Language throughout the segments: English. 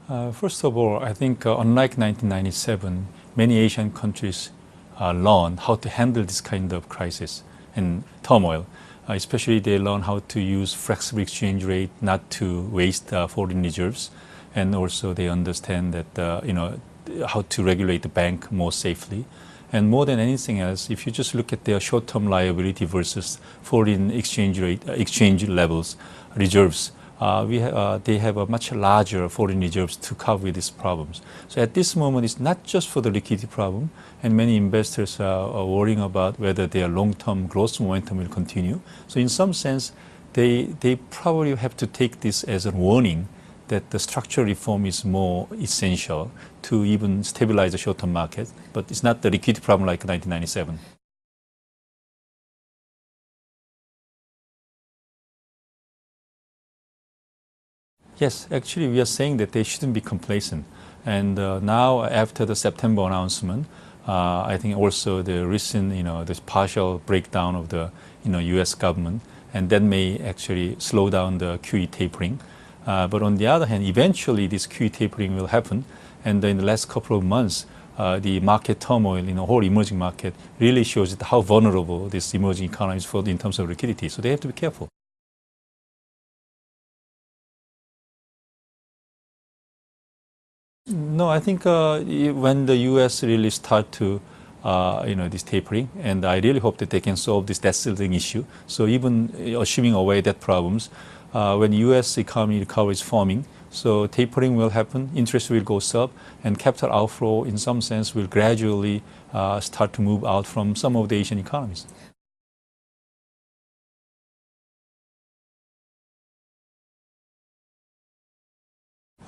First of all, I think unlike 1997, many Asian countries learned how to handle this kind of crisis and turmoil. Especially they learn how to use flexible exchange rate, not to waste foreign reserves, and also they understand that how to regulate the bank more safely. And more than anything else, if you just look at their short-term liability versus foreign exchange rate, exchange levels, reserves, they have a much larger foreign reserves to cover these problems. So at this moment, it's not just for the liquidity problem, and many investors are worrying about whether their long-term growth momentum will continue. So in some sense, they probably have to take this as a warning that the structural reform is more essential to even stabilize the short-term market, but it's not the liquidity problem like 1997. Yes, actually, we are saying that they shouldn't be complacent. And now, after the September announcement, I think also the recent, this partial breakdown of the, U.S. government, and that may actually slow down the QE tapering. But on the other hand, eventually this QE tapering will happen. And in the last couple of months, the market turmoil in the whole emerging market really shows how vulnerable this emerging economy is in terms of liquidity. So they have to be careful. No, I think when the U.S. really start to, this tapering, and I really hope that they can solve this debt ceiling issue. So even assuming away debt problems, when U.S. economy recovery is forming, so tapering will happen, interest will go up, and capital outflow, in some sense, will gradually start to move out from some of the Asian economies.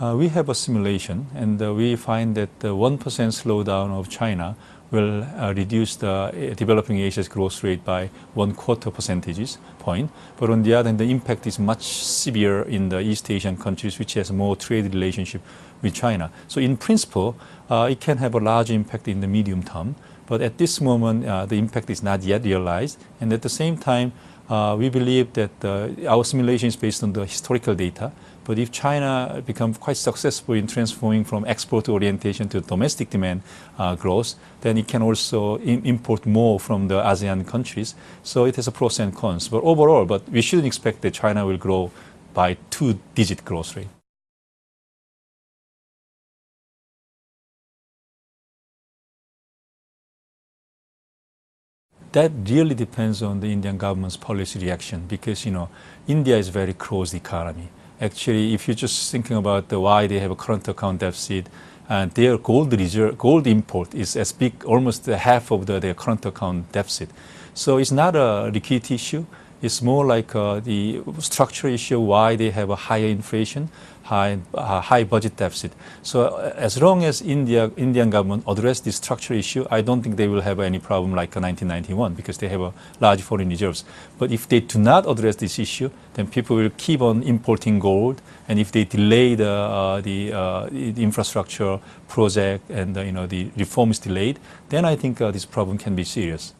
We have a simulation, and we find that the 1% slowdown of China will reduce the developing Asia's growth rate by 1/4 percentage point. But on the other hand, the impact is much severe in the East Asian countries, which has more trade relationship with China. So in principle, it can have a large impact in the medium term. But at this moment, the impact is not yet realized. And at the same time, we believe that our simulation is based on the historical data. But if China becomes quite successful in transforming from export orientation to domestic demand growth, then it can also import more from the ASEAN countries. So it has a pros and cons. But overall, we shouldn't expect that China will grow by two-digit growth rate. That really depends on the Indian government's policy reaction because, India is a very closed economy. Actually, if you're just thinking about why they have a current account deficit, and their gold import is as big, almost half of their current account deficit. So it's not a liquidity issue. It's more like the structural issue why they have a higher inflation, high budget deficit. So as long as Indian government address this structural issue, I don't think they will have any problem like 1991 because they have a large foreign reserves. But if they do not address this issue, then people will keep on importing gold. And if they delay the infrastructure project and the reform is delayed, then I think this problem can be serious.